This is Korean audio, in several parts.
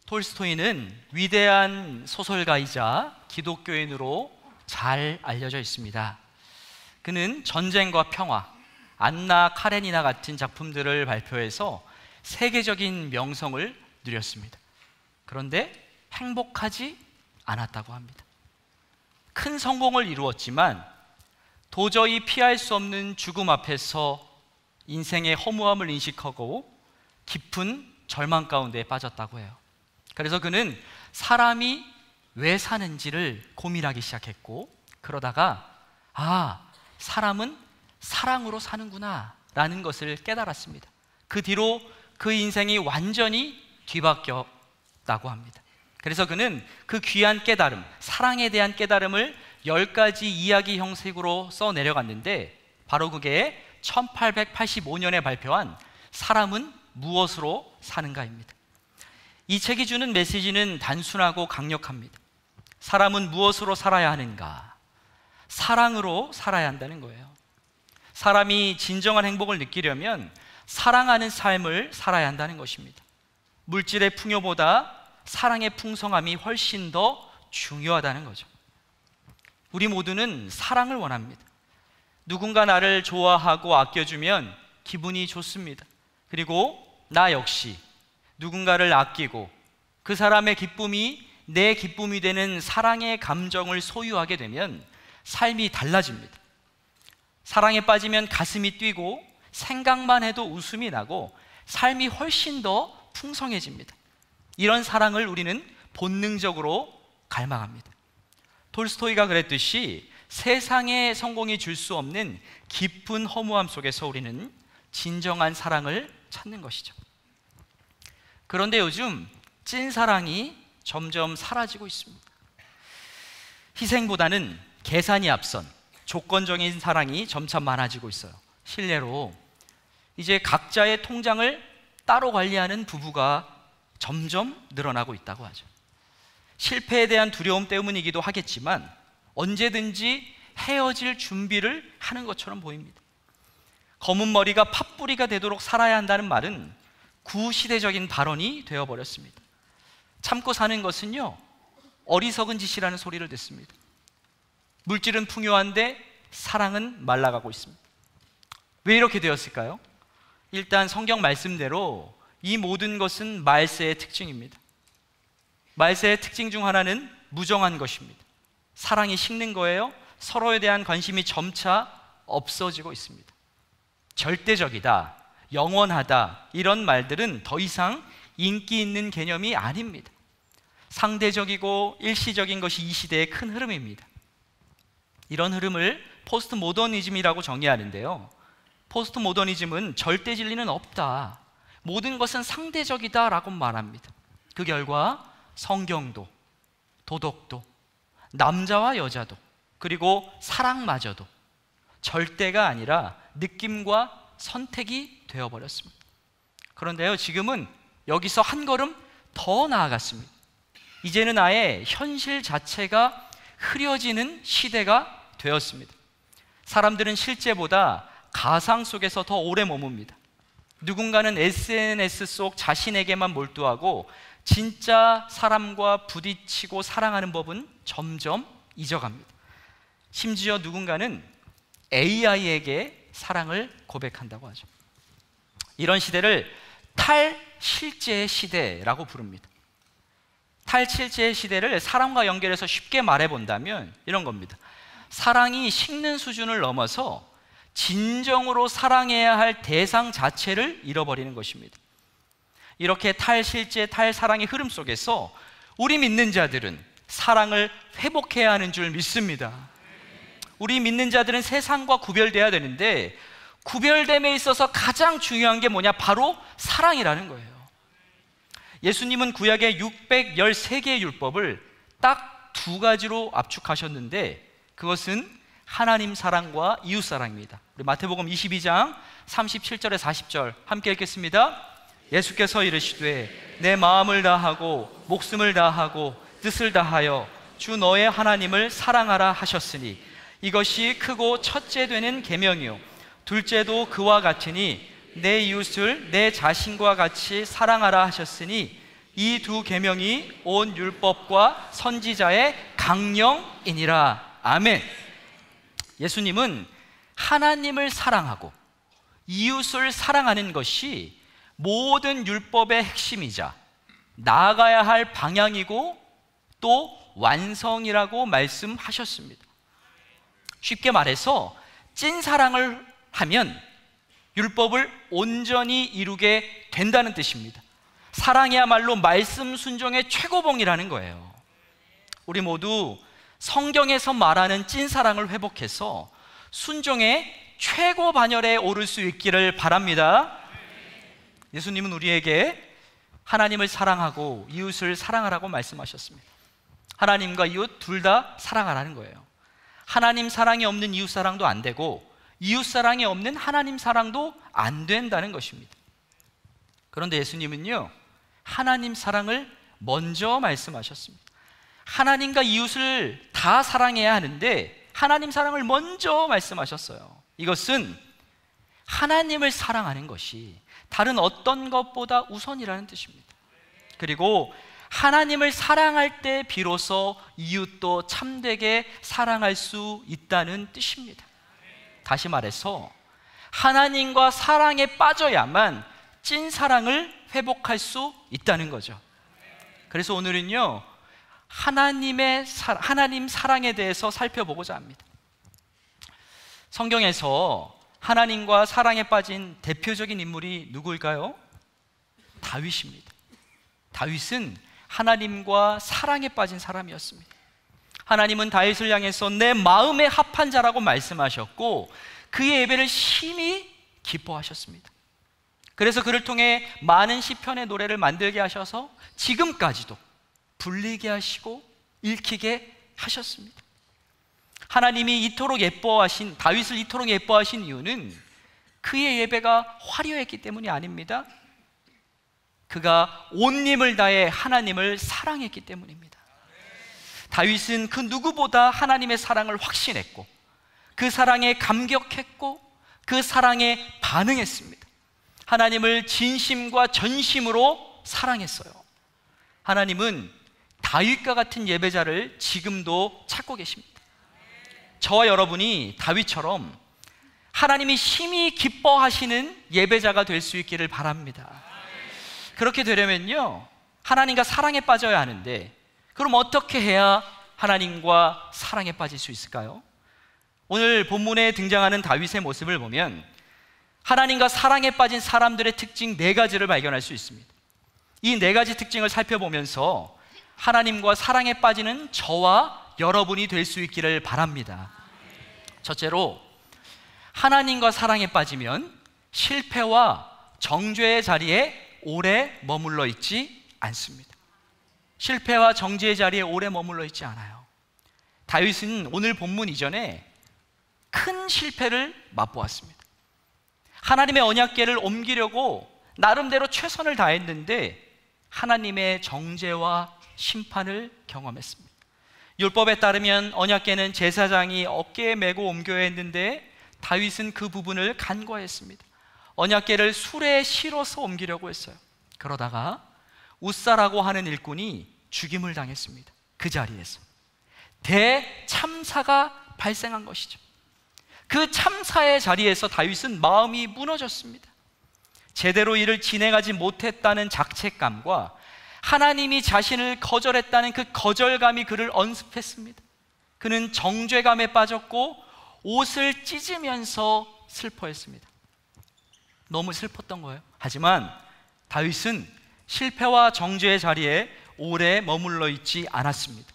톨스토이는 위대한 소설가이자 기독교인으로 잘 알려져 있습니다. 그는 전쟁과 평화, 안나 카레니나 같은 작품들을 발표해서 세계적인 명성을 누렸습니다. 그런데 행복하지 않았다고 합니다. 큰 성공을 이루었지만 도저히 피할 수 없는 죽음 앞에서 인생의 허무함을 인식하고 깊은 절망 가운데 빠졌다고 해요. 그래서 그는 사람이 왜 사는지를 고민하기 시작했고, 그러다가 사람은 사랑으로 사는구나 라는 것을 깨달았습니다. 그 뒤로 그 인생이 완전히 뒤바뀌었다고 합니다. 그래서 그는 그 귀한 깨달음, 사랑에 대한 깨달음을 10가지 이야기 형식으로 써내려갔는데, 바로 그게 1885년에 발표한 사람은 무엇으로 사는가입니다. 이 책이 주는 메시지는 단순하고 강력합니다. 사람은 무엇으로 살아야 하는가? 사랑으로 살아야 한다는 거예요. 사람이 진정한 행복을 느끼려면 사랑하는 삶을 살아야 한다는 것입니다. 물질의 풍요보다 사랑의 풍성함이 훨씬 더 중요하다는 거죠. 우리 모두는 사랑을 원합니다. 누군가 나를 좋아하고 아껴주면 기분이 좋습니다. 그리고 나 역시 누군가를 아끼고 그 사람의 기쁨이 내 기쁨이 되는 사랑의 감정을 소유하게 되면 삶이 달라집니다. 사랑에 빠지면 가슴이 뛰고 생각만 해도 웃음이 나고 삶이 훨씬 더 풍성해집니다. 이런 사랑을 우리는 본능적으로 갈망합니다. 톨스토이가 그랬듯이 세상의 성공이 줄 수 없는 깊은 허무함 속에서 우리는 진정한 사랑을 찾는 것이죠. 그런데 요즘 찐사랑이 점점 사라지고 있습니다. 희생보다는 계산이 앞선 조건적인 사랑이 점차 많아지고 있어요. 실례로 이제 각자의 통장을 따로 관리하는 부부가 점점 늘어나고 있다고 하죠. 실패에 대한 두려움 때문이기도 하겠지만 언제든지 헤어질 준비를 하는 것처럼 보입니다. 검은 머리가 팥뿌리가 되도록 살아야 한다는 말은 구시대적인 발언이 되어버렸습니다. 참고 사는 것은요, 어리석은 짓이라는 소리를 듣습니다. 물질은 풍요한데 사랑은 말라가고 있습니다. 왜 이렇게 되었을까요? 일단 성경 말씀대로 이 모든 것은 말세의 특징입니다. 말세의 특징 중 하나는 무정한 것입니다. 사랑이 식는 거예요. 서로에 대한 관심이 점차 없어지고 있습니다. 절대적이다, 영원하다, 이런 말들은 더 이상 인기 있는 개념이 아닙니다. 상대적이고 일시적인 것이 이 시대의 큰 흐름입니다. 이런 흐름을 포스트 모더니즘이라고 정의하는데요, 포스트 모더니즘은 절대 진리는 없다, 모든 것은 상대적이다 라고 말합니다. 그 결과 성경도, 도덕도, 남자와 여자도, 그리고 사랑마저도 절대가 아니라 느낌과 선택이 되어버렸습니다. 그런데요, 지금은 여기서 한 걸음 더 나아갔습니다. 이제는 아예 현실 자체가 흐려지는 시대가 되었습니다. 사람들은 실제보다 가상 속에서 더 오래 머뭅니다. 누군가는 SNS 속 자신에게만 몰두하고 진짜 사람과 부딪히고 사랑하는 법은 점점 잊어갑니다. 심지어 누군가는 AI에게 사랑을 고백한다고 하죠. 이런 시대를 탈실제의 시대라고 부릅니다. 탈실제의 시대를 사랑과 연결해서 쉽게 말해본다면 이런 겁니다. 사랑이 식는 수준을 넘어서 진정으로 사랑해야 할 대상 자체를 잃어버리는 것입니다. 이렇게 탈실제, 탈사랑의 흐름 속에서 우리 믿는 자들은 사랑을 회복해야 하는 줄 믿습니다. 우리 믿는 자들은 세상과 구별돼야 되는데 구별됨에 있어서 가장 중요한 게 뭐냐? 바로 사랑이라는 거예요. 예수님은 구약의 613개의 율법을 딱 두 가지로 압축하셨는데 그것은 하나님 사랑과 이웃 사랑입니다. 우리 마태복음 22장 37절에 40절 함께 읽겠습니다. 예수께서 이르시되 내 마음을 다하고 목숨을 다하고 뜻을 다하여 주 너의 하나님을 사랑하라 하셨으니 이것이 크고 첫째 되는 계명이요 둘째도 그와 같으니 내 이웃을 내 자신과 같이 사랑하라 하셨으니 이 두 계명이 온 율법과 선지자의 강령이니라. 아멘. 예수님은 하나님을 사랑하고 이웃을 사랑하는 것이 모든 율법의 핵심이자 나아가야 할 방향이고 또 완성이라고 말씀하셨습니다. 쉽게 말해서 찐사랑을 하면 율법을 온전히 이루게 된다는 뜻입니다. 사랑이야말로 말씀 순종의 최고봉이라는 거예요. 우리 모두 성경에서 말하는 찐사랑을 회복해서 순종의 최고 반열에 오를 수 있기를 바랍니다. 예수님은 우리에게 하나님을 사랑하고 이웃을 사랑하라고 말씀하셨습니다. 하나님과 이웃 둘 다 사랑하라는 거예요. 하나님 사랑이 없는 이웃 사랑도 안 되고 이웃 사랑이 없는 하나님 사랑도 안 된다는 것입니다. 그런데 예수님은요, 하나님 사랑을 먼저 말씀하셨습니다. 하나님과 이웃을 다 사랑해야 하는데 하나님 사랑을 먼저 말씀하셨어요. 이것은 하나님을 사랑하는 것이 다른 어떤 것보다 우선이라는 뜻입니다. 그리고 하나님을 사랑할 때 비로소 이웃도 참되게 사랑할 수 있다는 뜻입니다. 다시 말해서 하나님과 사랑에 빠져야만 찐사랑을 회복할 수 있다는 거죠. 그래서 오늘은요, 하나님 사랑에 대해서 살펴보고자 합니다. 성경에서 하나님과 사랑에 빠진 대표적인 인물이 누구일까요? 다윗입니다. 다윗은 하나님과 사랑에 빠진 사람이었습니다. 하나님은 다윗을 향해서 내 마음에 합한 자라고 말씀하셨고 그의 예배를 심히 기뻐하셨습니다. 그래서 그를 통해 많은 시편의 노래를 만들게 하셔서 지금까지도 불리게 하시고 읽히게 하셨습니다. 하나님이 이토록 예뻐하신, 다윗을 이토록 예뻐하신 이유는 그의 예배가 화려했기 때문이 아닙니다. 그가 온 힘을 다해 하나님을 사랑했기 때문입니다. 다윗은 그 누구보다 하나님의 사랑을 확신했고 그 사랑에 감격했고 그 사랑에 반응했습니다. 하나님을 진심과 전심으로 사랑했어요. 하나님은 다윗과 같은 예배자를 지금도 찾고 계십니다. 저와 여러분이 다윗처럼 하나님이 심히 기뻐하시는 예배자가 될 수 있기를 바랍니다. 그렇게 되려면요, 하나님과 사랑에 빠져야 하는데 그럼 어떻게 해야 하나님과 사랑에 빠질 수 있을까요? 오늘 본문에 등장하는 다윗의 모습을 보면 하나님과 사랑에 빠진 사람들의 특징 4가지를 발견할 수 있습니다. 이 4가지 특징을 살펴보면서 하나님과 사랑에 빠지는 저와 여러분이 될 수 있기를 바랍니다. 첫째로, 하나님과 사랑에 빠지면 실패와 정죄의 자리에 오래 머물러 있지 않습니다. 실패와 정죄의 자리에 오래 머물러 있지 않아요. 다윗은 오늘 본문 이전에 큰 실패를 맛보았습니다. 하나님의 언약궤를 옮기려고 나름대로 최선을 다했는데 하나님의 정죄와 심판을 경험했습니다. 율법에 따르면 언약궤는 제사장이 어깨에 메고 옮겨야 했는데 다윗은 그 부분을 간과했습니다. 언약궤를 수레에 실어서 옮기려고 했어요. 그러다가 웃사라고 하는 일꾼이 죽임을 당했습니다. 그 자리에서 대참사가 발생한 것이죠. 그 참사의 자리에서 다윗은 마음이 무너졌습니다. 제대로 일을 진행하지 못했다는 자책감과 하나님이 자신을 거절했다는 그 거절감이 그를 언습했습니다. 그는 정죄감에 빠졌고 옷을 찢으면서 슬퍼했습니다. 너무 슬펐던 거예요. 하지만 다윗은 실패와 정죄의 자리에 오래 머물러 있지 않았습니다.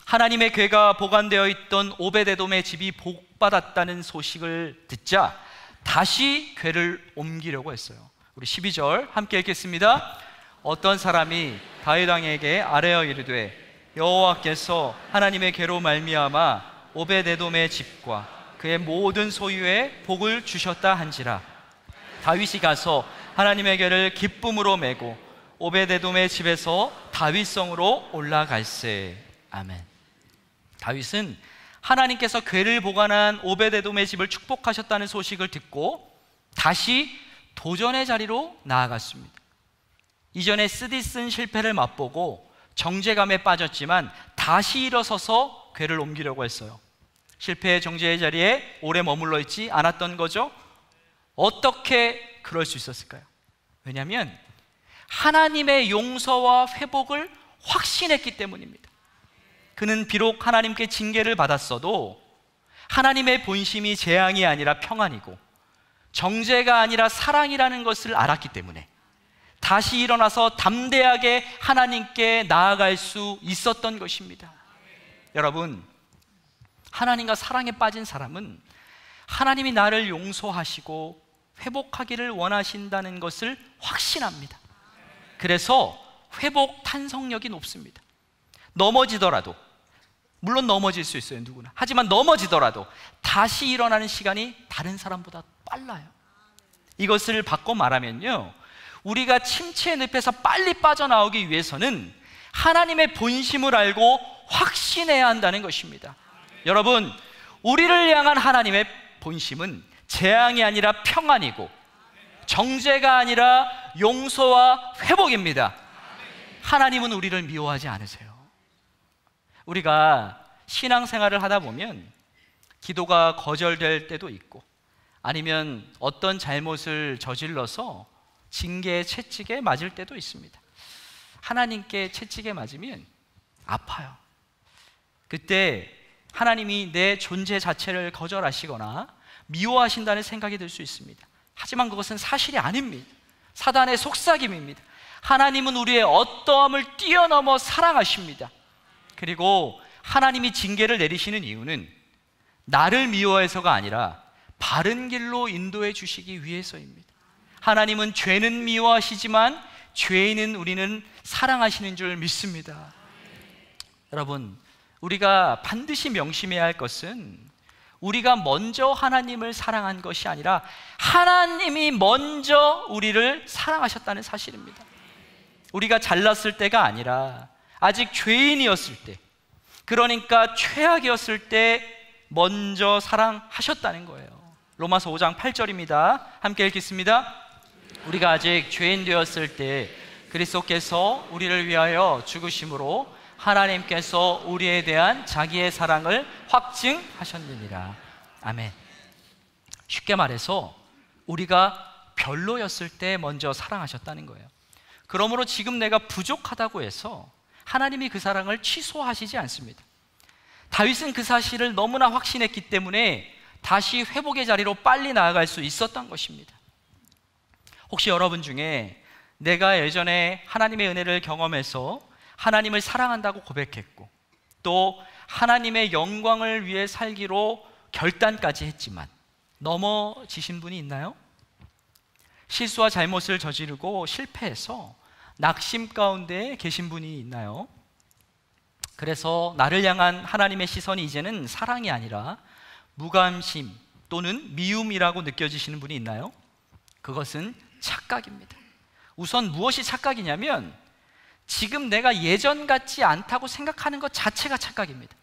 하나님의 궤가 보관되어 있던 오베데돔의 집이 복받았다는 소식을 듣자 다시 궤를 옮기려고 했어요. 우리 12절 함께 읽겠습니다. 어떤 사람이 다윗 왕에게 아뢰어 이르되 여호와께서 하나님의 궤로 말미암아 오베데돔의 집과 그의 모든 소유에 복을 주셨다 한지라. 다윗이 가서 하나님의 궤를 기쁨으로 메고 오베데돔의 집에서 다윗성으로 올라갈세. 아멘. 다윗은 하나님께서 궤를 보관한 오베데돔의 집을 축복하셨다는 소식을 듣고 다시 도전의 자리로 나아갔습니다. 이전에 쓰디쓴 실패를 맛보고 정죄감에 빠졌지만 다시 일어서서 궤를 옮기려고 했어요. 실패의 정죄의 자리에 오래 머물러 있지 않았던 거죠. 어떻게 그럴 수 있었을까요? 왜냐하면 하나님의 용서와 회복을 확신했기 때문입니다. 그는 비록 하나님께 징계를 받았어도 하나님의 본심이 재앙이 아니라 평안이고 정죄가 아니라 사랑이라는 것을 알았기 때문에 다시 일어나서 담대하게 하나님께 나아갈 수 있었던 것입니다. 여러분, 하나님과 사랑에 빠진 사람은 하나님이 나를 용서하시고 회복하기를 원하신다는 것을 확신합니다. 그래서 회복 탄성력이 높습니다. 넘어지더라도, 물론 넘어질 수 있어요, 누구나. 하지만 넘어지더라도 다시 일어나는 시간이 다른 사람보다 빨라요. 이것을 바꿔 말하면요, 우리가 침체의 늪에서 빨리 빠져나오기 위해서는 하나님의 본심을 알고 확신해야 한다는 것입니다. 여러분, 우리를 향한 하나님의 본심은 재앙이 아니라 평안이고 정죄가 아니라 용서와 회복입니다. 하나님은 우리를 미워하지 않으세요. 우리가 신앙생활을 하다 보면 기도가 거절될 때도 있고, 아니면 어떤 잘못을 저질러서 징계, 채찍에 맞을 때도 있습니다. 하나님께 채찍에 맞으면 아파요. 그때 하나님이 내 존재 자체를 거절하시거나 미워하신다는 생각이 들 수 있습니다. 하지만 그것은 사실이 아닙니다. 사단의 속삭임입니다. 하나님은 우리의 어떠함을 뛰어넘어 사랑하십니다. 그리고 하나님이 징계를 내리시는 이유는 나를 미워해서가 아니라 바른 길로 인도해 주시기 위해서입니다. 하나님은 죄는 미워하시지만 죄인은 우리는 사랑하시는 줄 믿습니다. 여러분, 우리가 반드시 명심해야 할 것은 우리가 먼저 하나님을 사랑한 것이 아니라 하나님이 먼저 우리를 사랑하셨다는 사실입니다. 우리가 잘났을 때가 아니라 아직 죄인이었을 때, 그러니까 최악이었을 때 먼저 사랑하셨다는 거예요. 로마서 5장 8절입니다. 함께 읽겠습니다. 우리가 아직 죄인 되었을 때 그리스도께서 우리를 위하여 죽으심으로 하나님께서 우리에 대한 자기의 사랑을 확증하셨느니라. 아멘. 쉽게 말해서 우리가 별로였을 때 먼저 사랑하셨다는 거예요. 그러므로 지금 내가 부족하다고 해서 하나님이 그 사랑을 취소하시지 않습니다. 다윗은 그 사실을 너무나 확신했기 때문에 다시 회복의 자리로 빨리 나아갈 수 있었던 것입니다. 혹시 여러분 중에 내가 예전에 하나님의 은혜를 경험해서 하나님을 사랑한다고 고백했고 또 하나님의 영광을 위해 살기로 결단까지 했지만 넘어지신 분이 있나요? 실수와 잘못을 저지르고 실패해서 낙심 가운데 계신 분이 있나요? 그래서 나를 향한 하나님의 시선이 이제는 사랑이 아니라 무관심 또는 미움이라고 느껴지시는 분이 있나요? 그것은 착각입니다. 우선 무엇이 착각이냐면 지금 내가 예전 같지 않다고 생각하는 것 자체가 착각입니다.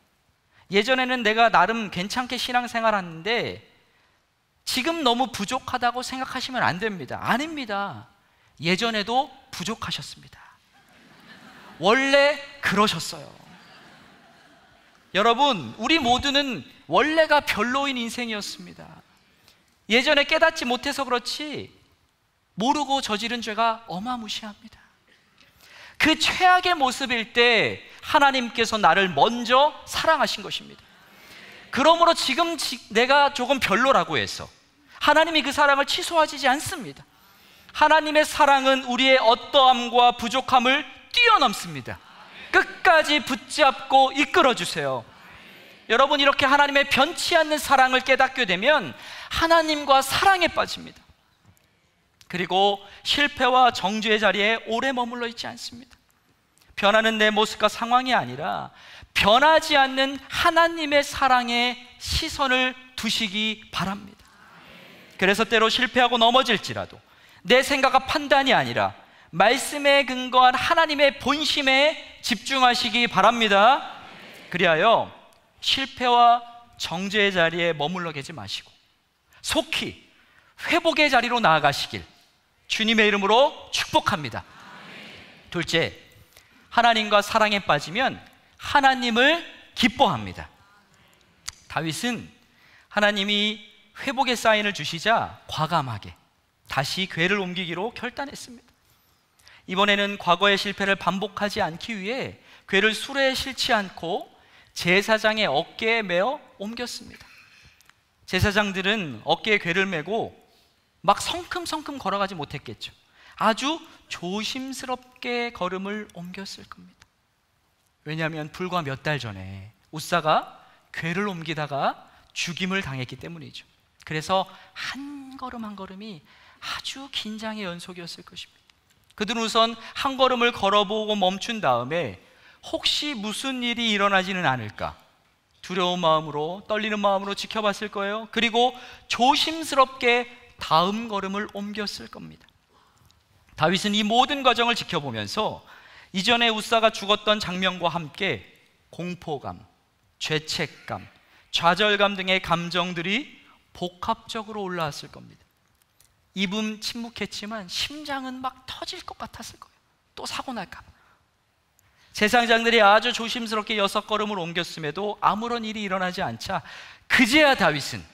예전에는 내가 나름 괜찮게 신앙생활하는데 지금 너무 부족하다고 생각하시면 안 됩니다. 아닙니다. 예전에도 부족하셨습니다. 원래 그러셨어요. 여러분, 우리 모두는 원래가 별로인 인생이었습니다. 예전에 깨닫지 못해서 그렇지 모르고 저지른 죄가 어마무시합니다. 그 최악의 모습일 때 하나님께서 나를 먼저 사랑하신 것입니다. 그러므로 지금 내가 조금 별로라고 해서 하나님이 그 사랑을 취소하지 않습니다. 하나님의 사랑은 우리의 어떠함과 부족함을 뛰어넘습니다. 끝까지 붙잡고 이끌어 주세요. 여러분, 이렇게 하나님의 변치 않는 사랑을 깨닫게 되면 하나님과 사랑에 빠집니다. 그리고 실패와 정죄의 자리에 오래 머물러 있지 않습니다. 변하는 내 모습과 상황이 아니라 변하지 않는 하나님의 사랑에 시선을 두시기 바랍니다. 그래서 때로 실패하고 넘어질지라도 내 생각과 판단이 아니라 말씀에 근거한 하나님의 본심에 집중하시기 바랍니다. 그리하여 실패와 정죄의 자리에 머물러 계지 마시고 속히 회복의 자리로 나아가시길 주님의 이름으로 축복합니다. 둘째, 하나님과 사랑에 빠지면 하나님을 기뻐합니다. 다윗은 하나님이 회복의 사인을 주시자 과감하게 다시 궤를 옮기기로 결단했습니다. 이번에는 과거의 실패를 반복하지 않기 위해 궤를 수레에 싣지 않고 제사장의 어깨에 메어 옮겼습니다. 제사장들은 어깨에 궤를 메고 막 성큼성큼 걸어가지 못했겠죠. 아주 조심스럽게 걸음을 옮겼을 겁니다. 왜냐하면 불과 몇 달 전에 웃사가 궤를 옮기다가 죽임을 당했기 때문이죠. 그래서 한 걸음 한 걸음이 아주 긴장의 연속이었을 것입니다. 그들은 우선 한 걸음을 걸어보고 멈춘 다음에 혹시 무슨 일이 일어나지는 않을까 두려운 마음으로, 떨리는 마음으로 지켜봤을 거예요. 그리고 조심스럽게 다음 걸음을 옮겼을 겁니다. 다윗은 이 모든 과정을 지켜보면서 이전에 웃사가 죽었던 장면과 함께 공포감, 죄책감, 좌절감 등의 감정들이 복합적으로 올라왔을 겁니다. 입은 침묵했지만 심장은 막 터질 것 같았을 거예요. 또 사고 날까 봐. 제사장들이 아주 조심스럽게 6걸음을 옮겼음에도 아무런 일이 일어나지 않자 그제야 다윗은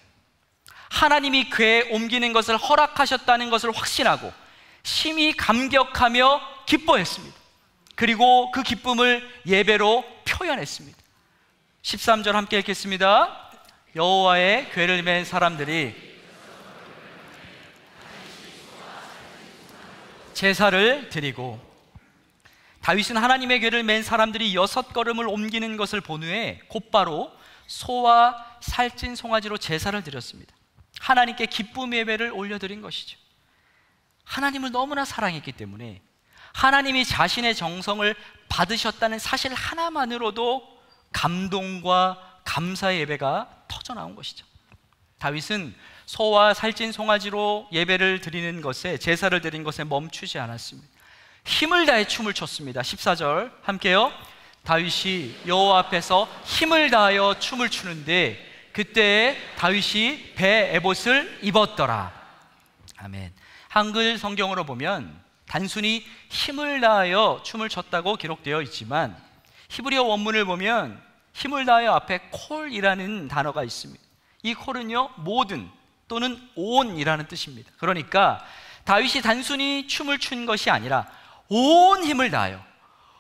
하나님이 궤에 옮기는 것을 허락하셨다는 것을 확신하고 심히 감격하며 기뻐했습니다. 그리고 그 기쁨을 예배로 표현했습니다. 13절 함께 읽겠습니다. 여호와의 궤를 맨 사람들이 제사를 드리고, 다윗은 하나님의 궤를 맨 사람들이 6걸음을 옮기는 것을 본 후에 곧바로 소와 살찐 송아지로 제사를 드렸습니다. 하나님께 기쁨 예배를 올려드린 것이죠. 하나님을 너무나 사랑했기 때문에 하나님이 자신의 정성을 받으셨다는 사실 하나만으로도 감동과 감사의 예배가 터져나온 것이죠. 다윗은 소와 살찐 송아지로 예배를 드리는 것에, 제사를 드린 것에 멈추지 않았습니다. 힘을 다해 춤을 췄습니다. 14절 함께요. 다윗이 여호와 앞에서 힘을 다하여 춤을 추는데 그때 다윗이 배 에봇을 입었더라. 아멘. 한글 성경으로 보면 단순히 힘을 다하여 춤을 췄다고 기록되어 있지만 히브리어 원문을 보면 힘을 다하여 앞에 콜이라는 단어가 있습니다. 이 콜은요, 모든 또는 온이라는 뜻입니다. 그러니까 다윗이 단순히 춤을 춘 것이 아니라 온 힘을 다하여,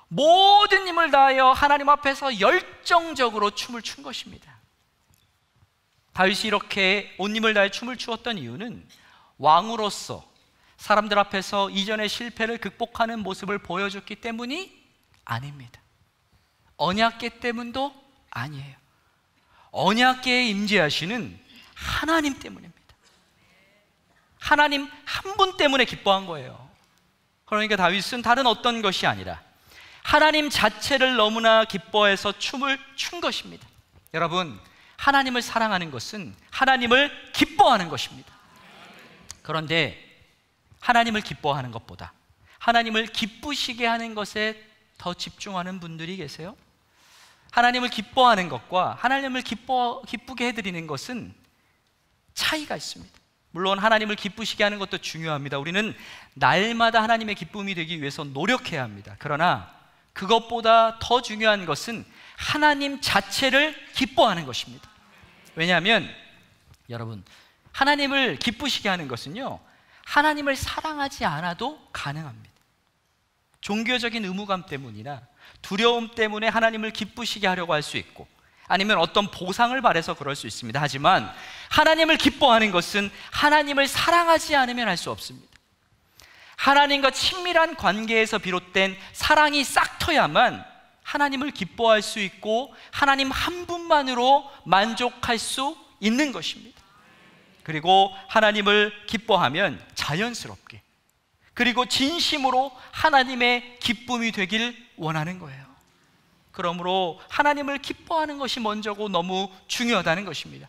모든 힘을 다하여 하나님 앞에서 열정적으로 춤을 춘 것입니다. 다윗이 이렇게 온 힘을 다해 춤을 추었던 이유는 왕으로서 사람들 앞에서 이전의 실패를 극복하는 모습을 보여줬기 때문이 아닙니다. 언약궤 때문도 아니에요. 언약궤에 임재하시는 하나님 때문입니다. 하나님 한 분 때문에 기뻐한 거예요. 그러니까 다윗은 다른 어떤 것이 아니라 하나님 자체를 너무나 기뻐해서 춤을 춘 것입니다. 여러분, 하나님을 사랑하는 것은 하나님을 기뻐하는 것입니다. 그런데 하나님을 기뻐하는 것보다 하나님을 기쁘시게 하는 것에 더 집중하는 분들이 계세요. 하나님을 기뻐하는 것과 하나님을 기쁘게 해드리는 것은 차이가 있습니다. 물론 하나님을 기쁘시게 하는 것도 중요합니다. 우리는 날마다 하나님의 기쁨이 되기 위해서 노력해야 합니다. 그러나 그것보다 더 중요한 것은 하나님 자체를 기뻐하는 것입니다. 왜냐하면 여러분, 하나님을 기쁘시게 하는 것은요, 하나님을 사랑하지 않아도 가능합니다. 종교적인 의무감 때문이나 두려움 때문에 하나님을 기쁘시게 하려고 할 수 있고, 아니면 어떤 보상을 바라서 그럴 수 있습니다. 하지만 하나님을 기뻐하는 것은 하나님을 사랑하지 않으면 할 수 없습니다. 하나님과 친밀한 관계에서 비롯된 사랑이 싹터야만 하나님을 기뻐할 수 있고 하나님 한 분만으로 만족할 수 있는 것입니다. 그리고 하나님을 기뻐하면 자연스럽게, 그리고 진심으로 하나님의 기쁨이 되길 원하는 거예요. 그러므로 하나님을 기뻐하는 것이 먼저고 너무 중요하다는 것입니다.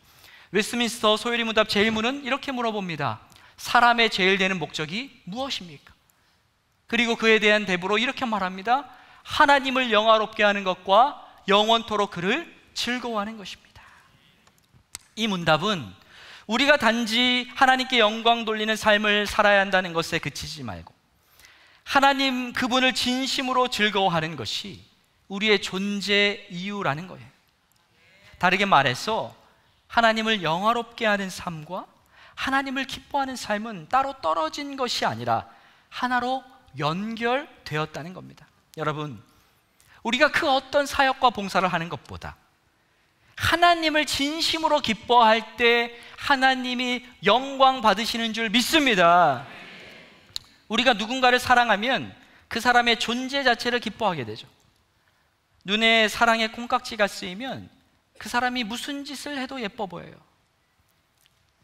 웨스트민스터 소요리 문답 제1문은 이렇게 물어봅니다. 사람의 제일 되는 목적이 무엇입니까? 그리고 그에 대한 대부로 이렇게 말합니다. 하나님을 영화롭게 하는 것과 영원토록 그를 즐거워하는 것입니다. 이 문답은 우리가 단지 하나님께 영광 돌리는 삶을 살아야 한다는 것에 그치지 말고 하나님 그분을 진심으로 즐거워하는 것이 우리의 존재 이유라는 거예요. 다르게 말해서 하나님을 영화롭게 하는 삶과 하나님을 기뻐하는 삶은 따로 떨어진 것이 아니라 하나로 연결되었다는 겁니다. 여러분, 우리가 그 어떤 사역과 봉사를 하는 것보다 하나님을 진심으로 기뻐할 때 하나님이 영광 받으시는 줄 믿습니다. 우리가 누군가를 사랑하면 그 사람의 존재 자체를 기뻐하게 되죠. 눈에 사랑의 콩깍지가 쓰이면 그 사람이 무슨 짓을 해도 예뻐 보여요.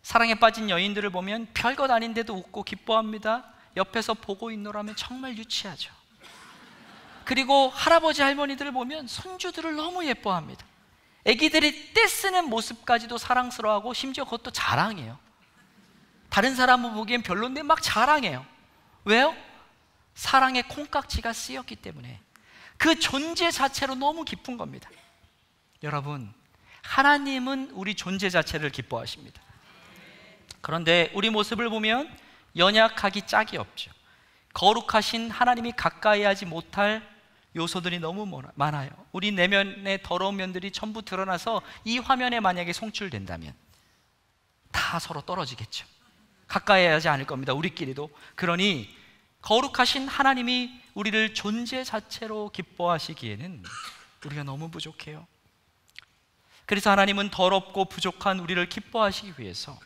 사랑에 빠진 여인들을 보면 별것 아닌데도 웃고 기뻐합니다. 옆에서 보고 있노라면 정말 유치하죠. 그리고 할아버지 할머니들을 보면 손주들을 너무 예뻐합니다. 아기들이 떼쓰는 모습까지도 사랑스러워하고 심지어 그것도 자랑해요. 다른 사람을 보기엔 별론데 막 자랑해요. 왜요? 사랑의 콩깍지가 쓰였기 때문에 그 존재 자체로 너무 기쁜 겁니다. 여러분, 하나님은 우리 존재 자체를 기뻐하십니다. 그런데 우리 모습을 보면 연약하기 짝이 없죠. 거룩하신 하나님이 가까이 하지 못할 요소들이 너무 많아요. 우리 내면의 더러운 면들이 전부 드러나서 이 화면에 만약에 송출된다면 다 서로 떨어지겠죠. 가까이 하지 않을 겁니다. 우리끼리도. 그러니 거룩하신 하나님이 우리를 존재 자체로 기뻐하시기에는 우리가 너무 부족해요. 그래서 하나님은 더럽고 부족한 우리를 기뻐하시기 위해서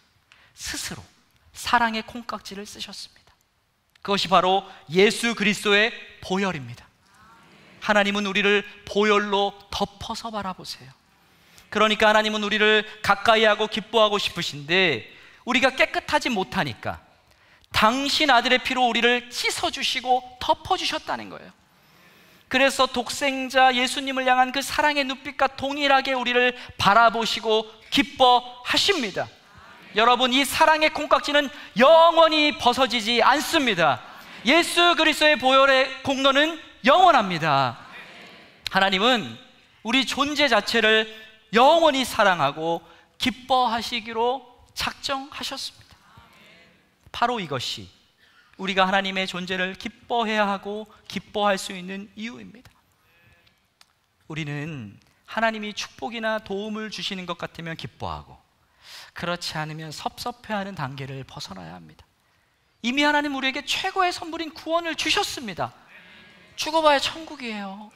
스스로 사랑의 콩깍지를 쓰셨습니다. 그것이 바로 예수 그리스도의 보혈입니다. 하나님은 우리를 보혈로 덮어서 바라보세요. 그러니까 하나님은 우리를 가까이 하고 기뻐하고 싶으신데 우리가 깨끗하지 못하니까 당신 아들의 피로 우리를 씻어주시고 덮어주셨다는 거예요. 그래서 독생자 예수님을 향한 그 사랑의 눈빛과 동일하게 우리를 바라보시고 기뻐하십니다. 여러분, 이 사랑의 콩깍지는 영원히 벗어지지 않습니다. 예수 그리스도의 보혈의 공로는 영원합니다. 하나님은 우리 존재 자체를 영원히 사랑하고 기뻐하시기로 작정하셨습니다. 바로 이것이 우리가 하나님의 존재를 기뻐해야 하고 기뻐할 수 있는 이유입니다. 우리는 하나님이 축복이나 도움을 주시는 것 같으면 기뻐하고 그렇지 않으면 섭섭해하는 단계를 벗어나야 합니다. 이미 하나님 우리에게 최고의 선물인 구원을 주셨습니다. 죽어봐야 천국이에요.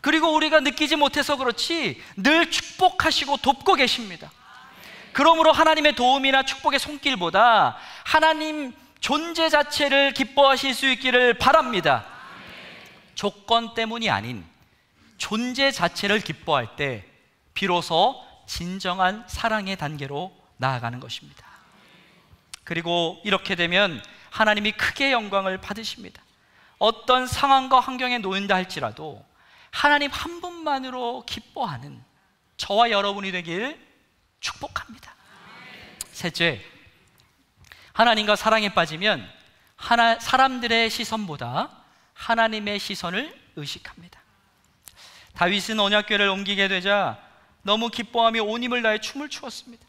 그리고 우리가 느끼지 못해서 그렇지 늘 축복하시고 돕고 계십니다. 그러므로 하나님의 도움이나 축복의 손길보다 하나님 존재 자체를 기뻐하실 수 있기를 바랍니다. 조건 때문이 아닌 존재 자체를 기뻐할 때 비로소 진정한 사랑의 단계로 나아가는 것입니다. 그리고 이렇게 되면 하나님이 크게 영광을 받으십니다. 어떤 상황과 환경에 놓인다 할지라도 하나님 한 분만으로 기뻐하는 저와 여러분이 되길 축복합니다. 셋째, 하나님과 사랑에 빠지면 사람들의 시선보다 하나님의 시선을 의식합니다. 다윗은 언약궤를 옮기게 되자 너무 기뻐하며 온 힘을 다해 춤을 추었습니다.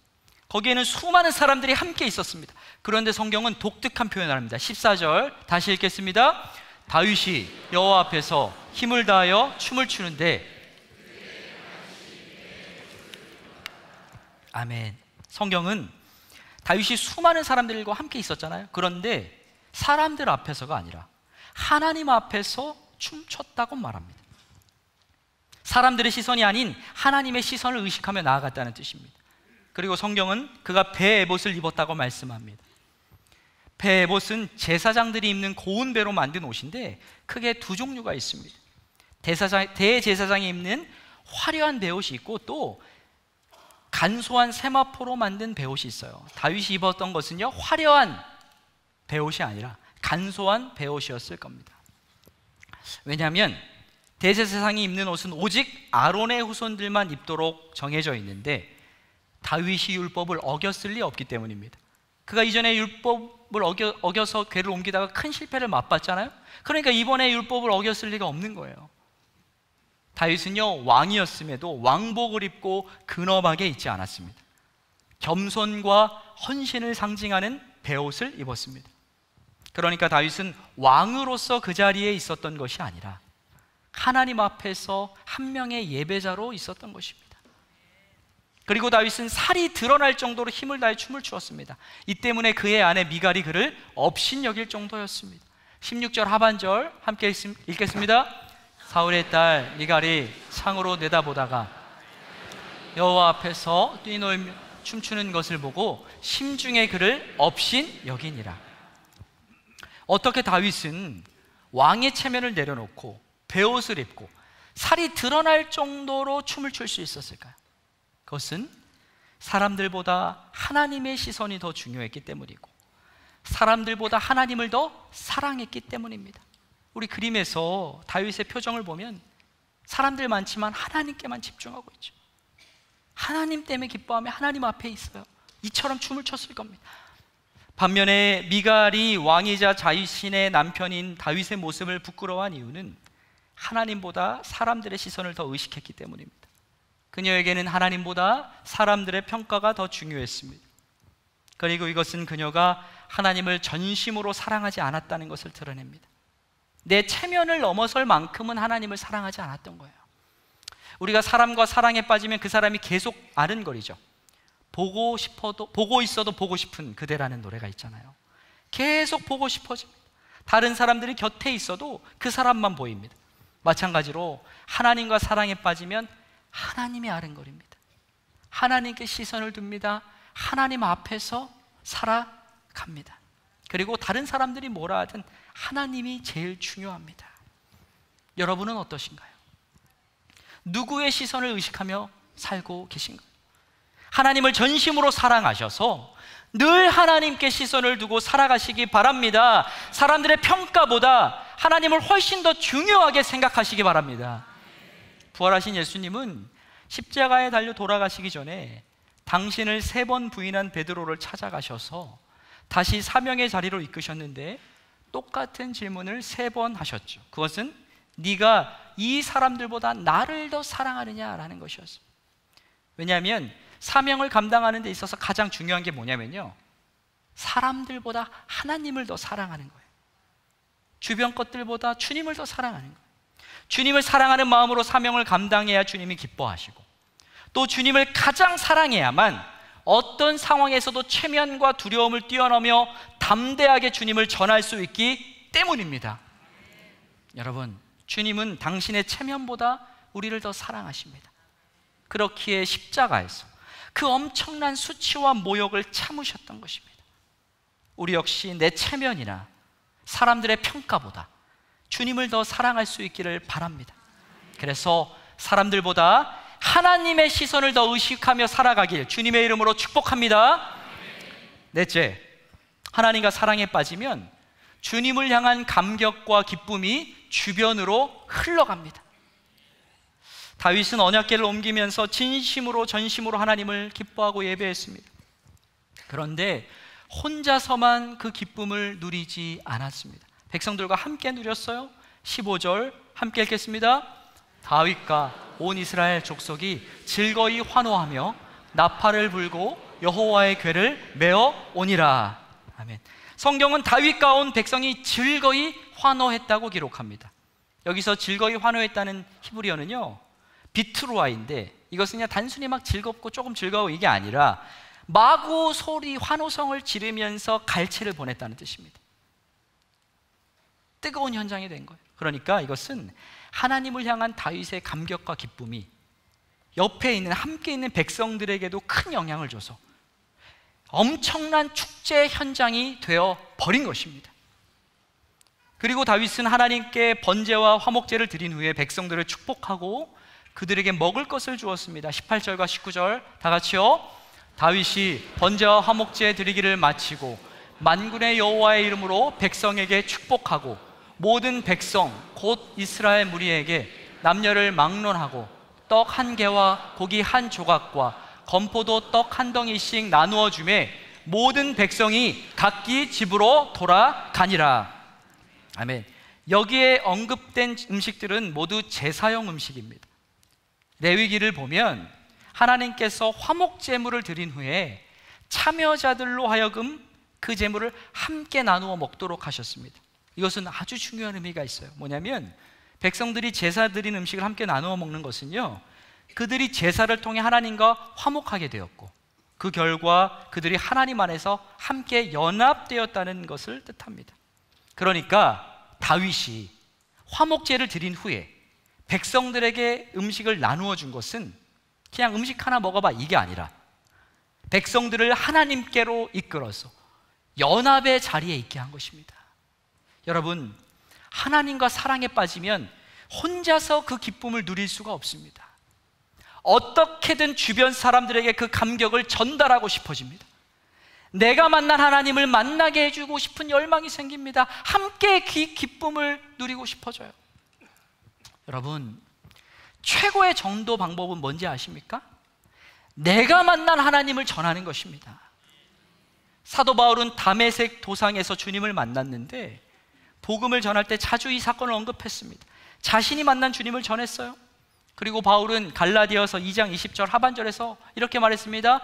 거기에는 수많은 사람들이 함께 있었습니다. 그런데 성경은 독특한 표현을 합니다. 14절 다시 읽겠습니다. 다윗이 여호와 앞에서 힘을 다하여 춤을 추는데, 아멘. 성경은 다윗이 수많은 사람들과 함께 있었잖아요. 그런데 사람들 앞에서가 아니라 하나님 앞에서 춤췄다고 말합니다. 사람들의 시선이 아닌 하나님의 시선을 의식하며 나아갔다는 뜻입니다. 그리고 성경은 그가 배 에봇을 입었다고 말씀합니다. 배 에봇은 제사장들이 입는 고운 배로 만든 옷인데 크게 두 종류가 있습니다. 대제사장이 입는 화려한 배옷이 있고 또 간소한 세마포로 만든 배옷이 있어요. 다윗이 입었던 것은요, 화려한 배옷이 아니라 간소한 배옷이었을 겁니다. 왜냐하면 대제사장이 입는 옷은 오직 아론의 후손들만 입도록 정해져 있는데 다윗이 율법을 어겼을 리 없기 때문입니다. 그가 이전에 율법을 어겨서 궤를 옮기다가 큰 실패를 맛봤잖아요. 그러니까 이번에 율법을 어겼을 리가 없는 거예요. 다윗은요, 왕이었음에도 왕복을 입고 근엄하게 있지 않았습니다. 겸손과 헌신을 상징하는 배옷을 입었습니다. 그러니까 다윗은 왕으로서 그 자리에 있었던 것이 아니라 하나님 앞에서 한 명의 예배자로 있었던 것입니다. 그리고 다윗은 살이 드러날 정도로 힘을 다해 춤을 추었습니다. 이 때문에 그의 아내 미갈이 그를 업신여길 정도였습니다. 16절 하반절 함께 읽겠습니다. 사울의 딸 미갈이 창으로 내다보다가 여호와 앞에서 뛰놀며 춤추는 것을 보고 심중에 그를 업신여기니라. 어떻게 다윗은 왕의 체면을 내려놓고 베옷을 입고 살이 드러날 정도로 춤을 출 수 있었을까요? 그것은 사람들보다 하나님의 시선이 더 중요했기 때문이고 사람들보다 하나님을 더 사랑했기 때문입니다. 우리 그림에서 다윗의 표정을 보면 사람들 많지만 하나님께만 집중하고 있죠. 하나님 때문에 기뻐하며 하나님 앞에 있어요. 이처럼 춤을 췄을 겁니다. 반면에 미갈이 왕이자 자신의 남편인 다윗의 모습을 부끄러워한 이유는 하나님보다 사람들의 시선을 더 의식했기 때문입니다. 그녀에게는 하나님보다 사람들의 평가가 더 중요했습니다. 그리고 이것은 그녀가 하나님을 전심으로 사랑하지 않았다는 것을 드러냅니다. 내 체면을 넘어설 만큼은 하나님을 사랑하지 않았던 거예요. 우리가 사람과 사랑에 빠지면 그 사람이 계속 아른거리죠. 보고 있어도 보고 싶은 그대라는 노래가 있잖아요. 계속 보고 싶어집니다. 다른 사람들이 곁에 있어도 그 사람만 보입니다. 마찬가지로 하나님과 사랑에 빠지면 하나님이 아른거립니다. 하나님께 시선을 둡니다. 하나님 앞에서 살아갑니다. 그리고 다른 사람들이 뭐라 하든 하나님이 제일 중요합니다. 여러분은 어떠신가요? 누구의 시선을 의식하며 살고 계신가요? 하나님을 전심으로 사랑하셔서 늘 하나님께 시선을 두고 살아가시기 바랍니다. 사람들의 평가보다 하나님을 훨씬 더 중요하게 생각하시기 바랍니다. 부활하신 예수님은 십자가에 달려 돌아가시기 전에 당신을 3번 부인한 베드로를 찾아가셔서 다시 사명의 자리로 이끄셨는데 똑같은 질문을 3번 하셨죠. 그것은 네가 이 사람들보다 나를 더 사랑하느냐라는 것이었어요. 왜냐하면 사명을 감당하는 데 있어서 가장 중요한 게 뭐냐면요, 사람들보다 하나님을 더 사랑하는 거예요. 주변 것들보다 주님을 더 사랑하는 거예요. 주님을 사랑하는 마음으로 사명을 감당해야 주님이 기뻐하시고, 또 주님을 가장 사랑해야만 어떤 상황에서도 체면과 두려움을 뛰어넘어 담대하게 주님을 전할 수 있기 때문입니다. 여러분, 주님은 당신의 체면보다 우리를 더 사랑하십니다. 그렇기에 십자가에서 그 엄청난 수치와 모욕을 참으셨던 것입니다. 우리 역시 내 체면이나 사람들의 평가보다 주님을 더 사랑할 수 있기를 바랍니다. 그래서 사람들보다 하나님의 시선을 더 의식하며 살아가길 주님의 이름으로 축복합니다. 넷째, 하나님과 사랑에 빠지면 주님을 향한 감격과 기쁨이 주변으로 흘러갑니다. 다윗은 언약궤를 옮기면서 진심으로 전심으로 하나님을 기뻐하고 예배했습니다. 그런데 혼자서만 그 기쁨을 누리지 않았습니다. 백성들과 함께 누렸어요. 15절 함께 읽겠습니다. 다윗과 온 이스라엘 족속이 즐거이 환호하며 나팔을 불고 여호와의 궤를 메어 오니라. 아멘. 성경은 다윗과 온 백성이 즐거이 환호했다고 기록합니다. 여기서 즐거이 환호했다는 히브리어는요, 비트루아인데 이것은 그냥 단순히 막 즐겁고 조금 즐거워 이게 아니라 마구 소리 환호성을 지르면서 갈채를 보냈다는 뜻입니다. 뜨거운 현장이 된 거예요. 그러니까 이것은 하나님을 향한 다윗의 감격과 기쁨이 옆에 있는 함께 있는 백성들에게도 큰 영향을 줘서 엄청난 축제 현장이 되어 버린 것입니다. 그리고 다윗은 하나님께 번제와 화목제를 드린 후에 백성들을 축복하고 그들에게 먹을 것을 주었습니다. 18절과 19절 다 같이요. 다윗이 번제와 화목제 드리기를 마치고 만군의 여호와의 이름으로 백성에게 축복하고 모든 백성 곧 이스라엘 무리에게 남녀를 막론하고 떡 한 개와 고기 한 조각과 건포도 떡 한 덩이씩 나누어 주매 모든 백성이 각기 집으로 돌아가니라. 아멘. 여기에 언급된 음식들은 모두 제사용 음식입니다. 레위기를 보면 하나님께서 화목제물을 드린 후에 참여자들로 하여금 그 제물을 함께 나누어 먹도록 하셨습니다. 이것은 아주 중요한 의미가 있어요. 뭐냐면 백성들이 제사 드린 음식을 함께 나누어 먹는 것은요, 그들이 제사를 통해 하나님과 화목하게 되었고 그 결과 그들이 하나님 안에서 함께 연합되었다는 것을 뜻합니다. 그러니까 다윗이 화목제를 드린 후에 백성들에게 음식을 나누어 준 것은 그냥 음식 하나 먹어봐 이게 아니라 백성들을 하나님께로 이끌어서 연합의 자리에 있게 한 것입니다. 여러분, 하나님과 사랑에 빠지면 혼자서 그 기쁨을 누릴 수가 없습니다. 어떻게든 주변 사람들에게 그 감격을 전달하고 싶어집니다. 내가 만난 하나님을 만나게 해주고 싶은 열망이 생깁니다. 함께 그 기쁨을 누리고 싶어져요. 여러분, 최고의 전도 방법은 뭔지 아십니까? 내가 만난 하나님을 전하는 것입니다. 사도 바울은 다메섹 도상에서 주님을 만났는데 복음을 전할 때 자주 이 사건을 언급했습니다. 자신이 만난 주님을 전했어요. 그리고 바울은 갈라디아서 2장 20절 하반절에서 이렇게 말했습니다.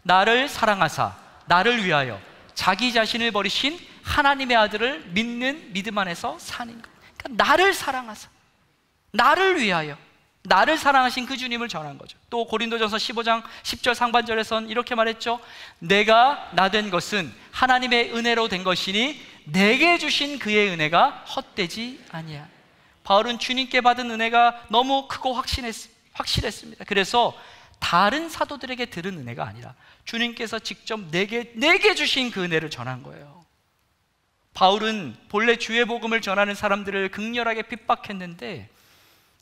나를 사랑하사 나를 위하여 자기 자신을 버리신 하나님의 아들을 믿는 믿음 안에서 사는 것. 그러니까 나를 사랑하사 나를 위하여 나를 사랑하신 그 주님을 전한 거죠. 또 고린도전서 15장 10절 상반절에서는 이렇게 말했죠. 내가 나 된 것은 하나님의 은혜로 된 것이니 내게 주신 그의 은혜가 헛되지 아니야. 바울은 주님께 받은 은혜가 너무 크고 확실했습니다. 그래서 다른 사도들에게 들은 은혜가 아니라 주님께서 직접 내게 주신 그 은혜를 전한 거예요. 바울은 본래 주의 복음을 전하는 사람들을 극렬하게 핍박했는데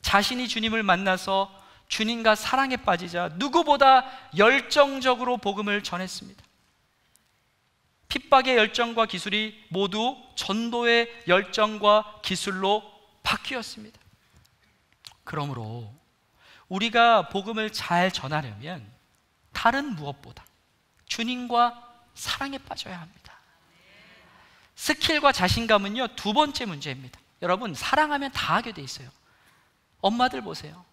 자신이 주님을 만나서 주님과 사랑에 빠지자 누구보다 열정적으로 복음을 전했습니다. 핍박의 열정과 기술이 모두 전도의 열정과 기술로 바뀌었습니다. 그러므로 우리가 복음을 잘 전하려면 다른 무엇보다 주님과 사랑에 빠져야 합니다. 스킬과 자신감은요, 두 번째 문제입니다. 여러분, 사랑하면 다 하게 돼 있어요. 엄마들 보세요.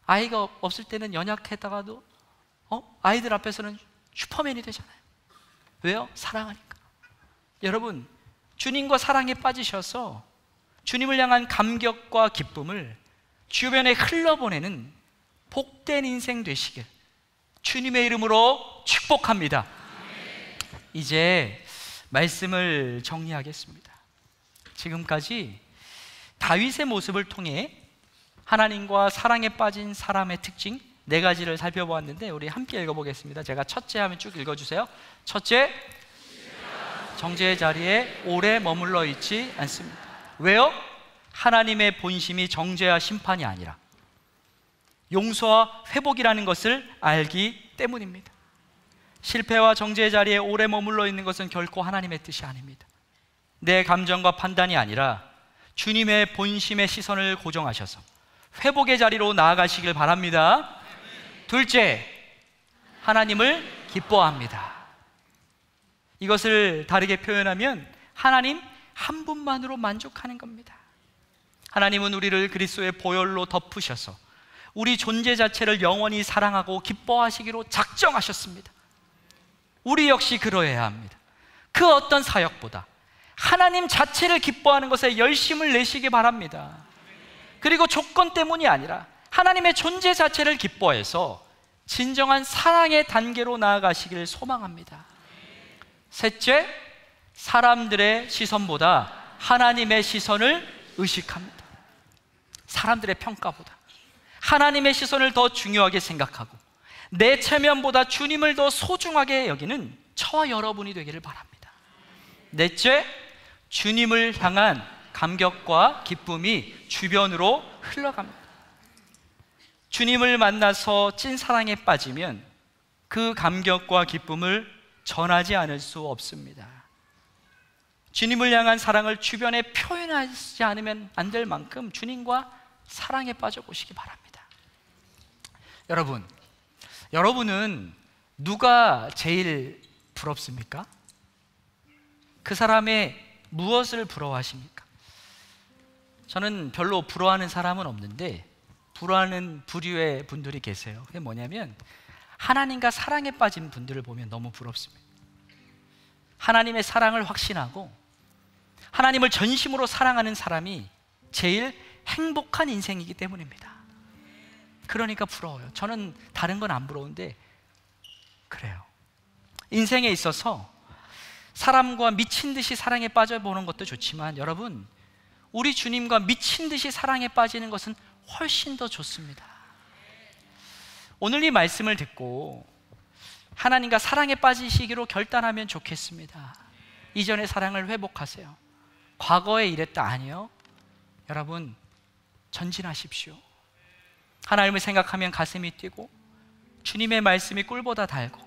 아이가 없을 때는 연약했다가도 아이들 앞에서는 슈퍼맨이 되잖아요. 왜요? 사랑하니까. 여러분, 주님과 사랑에 빠지셔서 주님을 향한 감격과 기쁨을 주변에 흘러보내는 복된 인생 되시길 주님의 이름으로 축복합니다. 이제 말씀을 정리하겠습니다. 지금까지 다윗의 모습을 통해 하나님과 사랑에 빠진 사람의 특징 4가지를 살펴보았는데 우리 함께 읽어보겠습니다. 제가 첫째 하면 쭉 읽어주세요. 첫째, 정죄의 자리에 오래 머물러 있지 않습니다. 왜요? 하나님의 본심이 정죄와 심판이 아니라 용서와 회복이라는 것을 알기 때문입니다. 실패와 정죄의 자리에 오래 머물러 있는 것은 결코 하나님의 뜻이 아닙니다. 내 감정과 판단이 아니라 주님의 본심의 시선을 고정하셔서 회복의 자리로 나아가시길 바랍니다. 둘째, 하나님을 기뻐합니다. 이것을 다르게 표현하면 하나님 한 분만으로 만족하는 겁니다. 하나님은 우리를 그리스도의 보혈로 덮으셔서 우리 존재 자체를 영원히 사랑하고 기뻐하시기로 작정하셨습니다. 우리 역시 그러해야 합니다. 그 어떤 사역보다 하나님 자체를 기뻐하는 것에 열심을 내시기 바랍니다. 그리고 조건 때문이 아니라 하나님의 존재 자체를 기뻐해서 진정한 사랑의 단계로 나아가시길 소망합니다. 셋째, 사람들의 시선보다 하나님의 시선을 의식합니다. 사람들의 평가보다 하나님의 시선을 더 중요하게 생각하고 내 체면보다 주님을 더 소중하게 여기는 저와 여러분이 되기를 바랍니다. 넷째, 주님을 향한 감격과 기쁨이 주변으로 흘러갑니다. 주님을 만나서 찐사랑에 빠지면 그 감격과 기쁨을 전하지 않을 수 없습니다. 주님을 향한 사랑을 주변에 표현하지 않으면 안 될 만큼 주님과 사랑에 빠져보시기 바랍니다. 여러분은 누가 제일 부럽습니까? 그 사람의 무엇을 부러워하십니까? 저는 별로 부러워하는 사람은 없는데 부러워하는 부류의 분들이 계세요. 그게 뭐냐면 하나님과 사랑에 빠진 분들을 보면 너무 부럽습니다. 하나님의 사랑을 확신하고 하나님을 전심으로 사랑하는 사람이 제일 행복한 인생이기 때문입니다. 그러니까 부러워요. 저는 다른 건 안 부러운데 그래요. 인생에 있어서 사람과 미친 듯이 사랑에 빠져보는 것도 좋지만 여러분, 우리 주님과 미친 듯이 사랑에 빠지는 것은 훨씬 더 좋습니다. 오늘 이 말씀을 듣고 하나님과 사랑에 빠지시기로 결단하면 좋겠습니다. 이전의 사랑을 회복하세요. 과거에 이랬다 아니요. 여러분, 전진하십시오. 하나님을 생각하면 가슴이 뛰고 주님의 말씀이 꿀보다 달고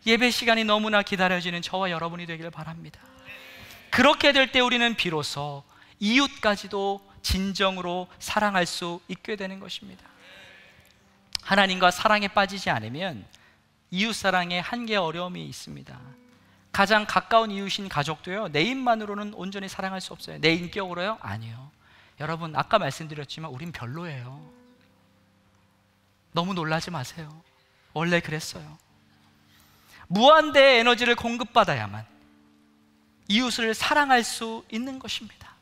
예배 시간이 너무나 기다려지는 저와 여러분이 되기를 바랍니다. 그렇게 될 때 우리는 비로소 이웃까지도 진정으로 사랑할 수 있게 되는 것입니다. 하나님과 사랑에 빠지지 않으면 이웃사랑에 한계의 어려움이 있습니다. 가장 가까운 이웃인 가족도요, 내 입만으로는 온전히 사랑할 수 없어요. 내 인격으로요? 아니요. 여러분, 아까 말씀드렸지만 우린 별로예요. 너무 놀라지 마세요. 원래 그랬어요. 무한대의 에너지를 공급받아야만 이웃을 사랑할 수 있는 것입니다.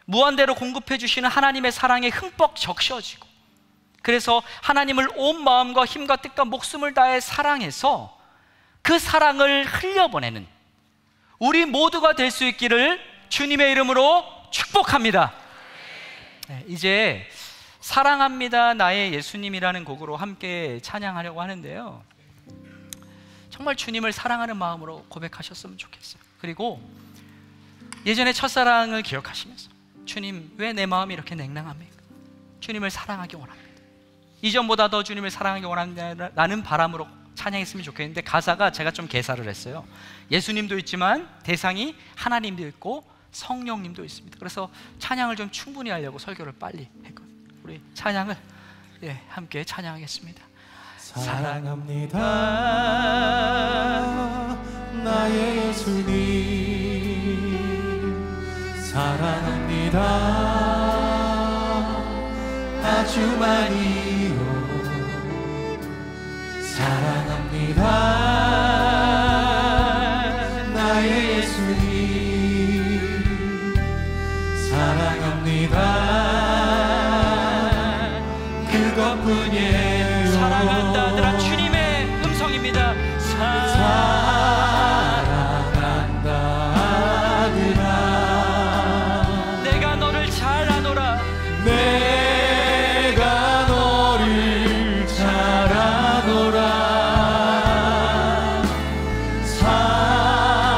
무한대로 공급해 주시는 하나님의 사랑에 흠뻑 적셔지고, 그래서 하나님을 온 마음과 힘과 뜻과 목숨을 다해 사랑해서 그 사랑을 흘려보내는 우리 모두가 될 수 있기를 주님의 이름으로 축복합니다. 네, 이제 사랑합니다 나의 예수님이라는 곡으로 함께 찬양하려고 하는데요, 정말 주님을 사랑하는 마음으로 고백하셨으면 좋겠어요. 그리고 예전에 첫사랑을 기억하시면서 주님, 왜 내 마음이 이렇게 냉랭합니까? 주님을 사랑하기 원합니다. 이전보다 더 주님을 사랑하기 원한다는 바람으로 찬양했으면 좋겠는데, 가사가 제가 좀 개사를 했어요. 예수님도 있지만 대상이 하나님도 있고 성령님도 있습니다. 그래서 찬양을 좀 충분히 하려고 설교를 빨리 했거든요. 우리 찬양을 함께 찬양하겠습니다. 사랑합니다 나의 예수님, 사랑합니다 아주 많이요. 사랑합니다 나의 예수님, 사랑합니다 그것뿐이에요. 사랑한다 하더라 주님의 음성입니다. 사랑한다 하더라 내가 너를 잘 아노라. 내가 너를 잘 아노라.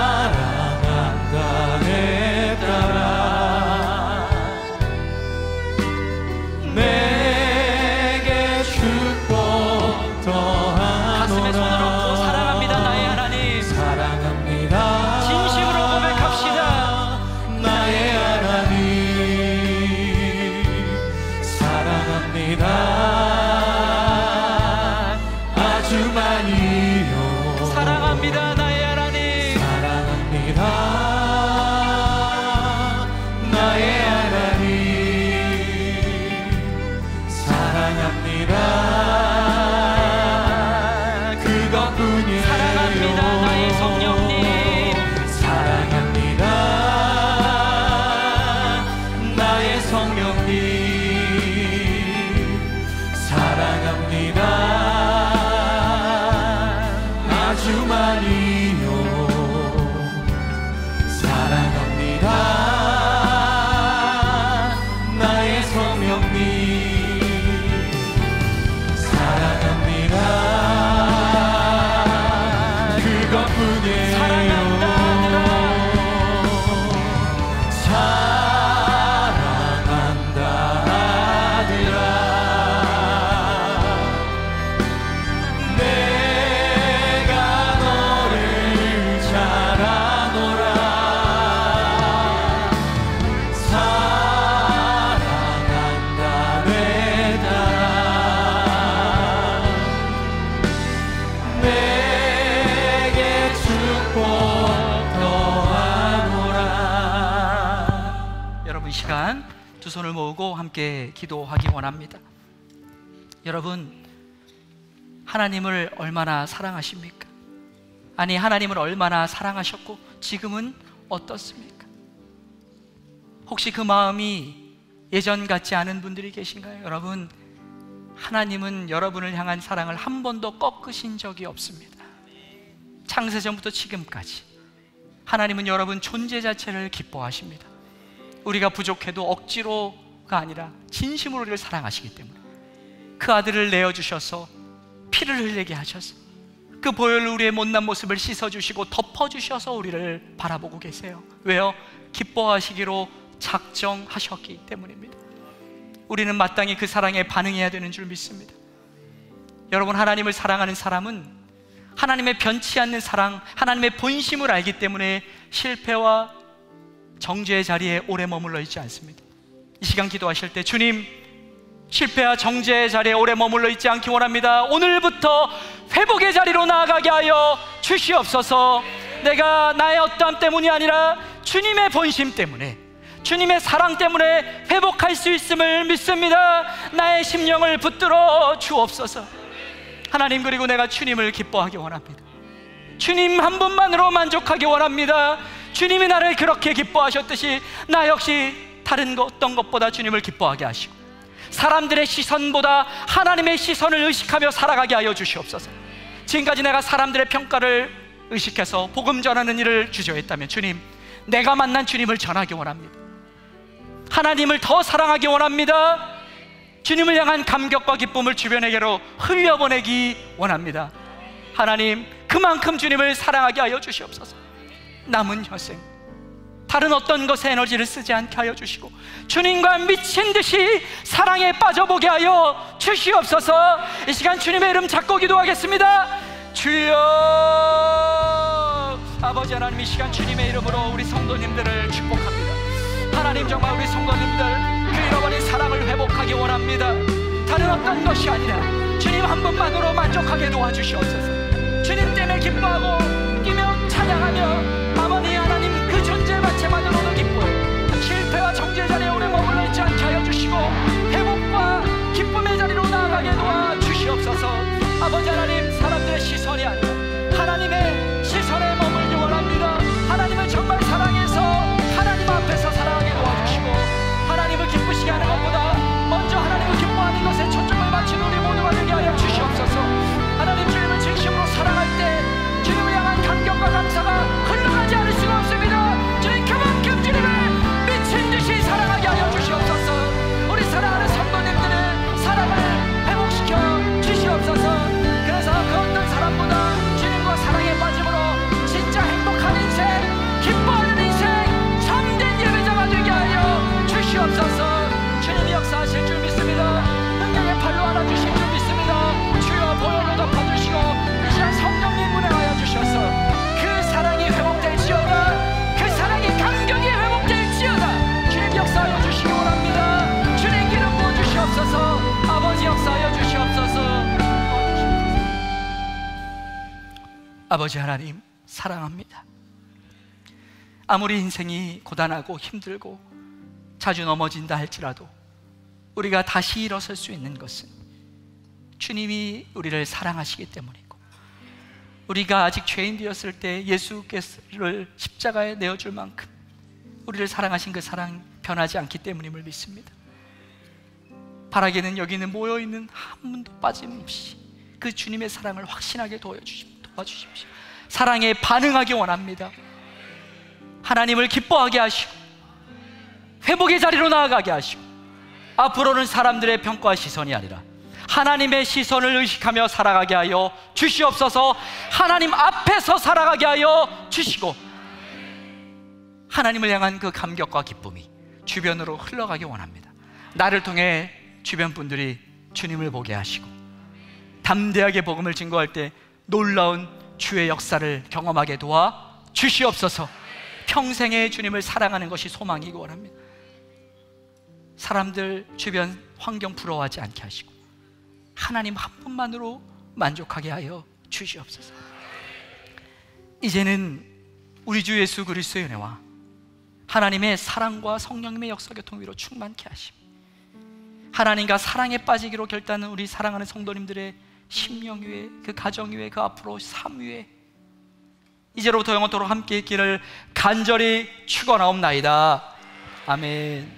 사랑한다 내 딸아, 내게 축복 가슴에 손을 얹고 더하노라. 사랑합니다 나의 하나님. 사랑합니다 진심으로 고백합시다. 나의 하나님, 사랑합니다 아주 많이요. 사랑합니다 나의 하나님. 사랑합니다 나의 하나님, 사랑합니다 그것뿐이에요. 사랑합니다 나의 성령님. 사랑합니다 나의 성령님, 사랑합니다 아주 많이요. 사랑합니다 나의 성령님, 사랑합니다 그것뿐이에요. 사랑한다 하더라. 사랑한다 하더라. 내가 너를 잘 아노라. 사랑한다 내 딸아, 내게 축복 더하노라. 여러분, 이 시간 두 손을 모으고 함께 기도하기 원합니다. 여러분, 하나님을 얼마나 사랑하십니까? 아니, 하나님을 얼마나 사랑하셨고 지금은 어떻습니까? 혹시 그 마음이 예전 같지 않은 분들이 계신가요? 여러분, 하나님은 여러분을 향한 사랑을 한 번도 꺾으신 적이 없습니다. 창세전부터 지금까지 하나님은 여러분 존재 자체를 기뻐하십니다. 우리가 부족해도 억지로가 아니라 진심으로 우리를 사랑하시기 때문에 그 아들을 내어주셔서 피를 흘리게 하셔서 그 보혈로 우리의 못난 모습을 씻어주시고 덮어주셔서 우리를 바라보고 계세요. 왜요? 기뻐하시기로 작정하셨기 때문입니다. 우리는 마땅히 그 사랑에 반응해야 되는 줄 믿습니다. 여러분, 하나님을 사랑하는 사람은 하나님의 변치 않는 사랑, 하나님의 본심을 알기 때문에 실패와 정죄의 자리에 오래 머물러 있지 않습니다. 이 시간 기도하실 때, 주님, 실패와 정죄의 자리에 오래 머물러 있지 않기 원합니다. 오늘부터 회복의 자리로 나아가게 하여 주시옵소서. 내가 나의 어떠함 때문이 아니라 주님의 본심 때문에, 주님의 사랑 때문에 회복할 수 있음을 믿습니다. 나의 심령을 붙들어 주옵소서. 하나님, 그리고 내가 주님을 기뻐하기 원합니다. 주님 한 분만으로 만족하기 원합니다. 주님이 나를 그렇게 기뻐하셨듯이 나 역시 다른 어떤 것보다 주님을 기뻐하게 하시고 사람들의 시선보다 하나님의 시선을 의식하며 살아가게 하여 주시옵소서. 지금까지 내가 사람들의 평가를 의식해서 복음 전하는 일을 주저했다면, 주님, 내가 만난 주님을 전하기 원합니다. 하나님을 더 사랑하기 원합니다. 주님을 향한 감격과 기쁨을 주변에게로 흘려보내기 원합니다. 하나님, 그만큼 주님을 사랑하게 하여 주시옵소서. 남은 여생 다른 어떤 것에 에너지를 쓰지 않게 하여 주시고 주님과 미친 듯이 사랑에 빠져보게 하여 주시옵소서. 이 시간 주님의 이름 잡고 기도하겠습니다. 주여, 아버지 하나님, 이 시간 주님의 이름으로 우리 성도님들을 축복합니다. 하나님, 정말 우리 성도님들 그 잃어버린 사랑을 회복하기 원합니다. 다른 어떤 것이 아니라 주님 한 분만으로 만족하게 도와주시옵소서. 주님 때문에 기뻐하고 뛰며 찬양하며 아버지 하나님 그 존재 자체만으로도 기뻐요. 실패와 정죄의 자리에 오래 머물러 있지 않게 하여 주시고 회복과 기쁨의 자리로 나아가게 도와주시옵소서. 아버지 하나님, 사람들의 시선이 아니라 하나님의 시선에 머물기 원합니다. 하나님을 정말 사랑해서 하나님 앞에서 살아가게 도와주시고 하나님을 기쁘시게 하는 것보다 먼저 하나님을 기뻐하는 것에 초점을 맞춘 우리 모두가 되게 하여 주시옵소서. 하나님, 주님을 진심으로 사랑할 때 주님을 향한 감격과 감사가 흘러가지 않을 수가 없습니다. 주님, 그만큼 주님을 미친 듯이 사랑하게 하여 주시옵소서. 우리 사랑하는 성도님들의 사랑을 회복시켜 주시옵소서. 그래서 그 어떤 사람보다 주님과 사랑에 빠짐으로 진짜 행복한 인생, 기뻐하는 인생, 참된 예배자가 되게 하여 주시옵소서. 주님이 역사하실 줄 믿습니다. 능력의 팔로 안아주실 줄 믿습니다. 주여, 보혈로 덮어주시고 이 시간 성령님 운행하여 주셔서 그 사랑이 회복될지어다, 그 사랑이 감격이 회복될지어다. 주님 역사하여 주시기 원합니다. 주님 기름 부어주시옵소서. 아버지 역사하여 주시옵소서. 아버지 하나님, 사랑합니다. 아무리 인생이 고단하고 힘들고 자주 넘어진다 할지라도 우리가 다시 일어설 수 있는 것은 주님이 우리를 사랑하시기 때문이고, 우리가 아직 죄인 되었을 때 예수께서를 십자가에 내어줄 만큼 우리를 사랑하신 그 사랑 변하지 않기 때문임을 믿습니다. 바라기는 여기는 모여있는 한 분도 빠짐없이 그 주님의 사랑을 확신하게 도와주십시오. 사랑에 반응하기 원합니다. 하나님을 기뻐하게 하시고 회복의 자리로 나아가게 하시고 앞으로는 사람들의 평가와 시선이 아니라 하나님의 시선을 의식하며 살아가게 하여 주시옵소서. 하나님 앞에서 살아가게 하여 주시고 하나님을 향한 그 감격과 기쁨이 주변으로 흘러가기 원합니다. 나를 통해 주변 분들이 주님을 보게 하시고 담대하게 복음을 증거할 때 놀라운 주의 역사를 경험하게 도와 주시옵소서. 평생에 주님을 사랑하는 것이 소망이기 원합니다. 사람들 주변 환경 부러워하지 않게 하시고 하나님 한 분만으로 만족하게 하여 주시옵소서. 이제는 우리 주 예수 그리스도의 은혜와 하나님의 사랑과 성령님의 역사 교통 위로 충만케 하심, 하나님과 사랑에 빠지기로 결단한 우리 사랑하는 성도님들의 심령 위에, 그 가정 위에, 그 앞으로 삶 위에 이제로부터 영원토록 함께 있기를 간절히 축원하옵나이다. 아멘.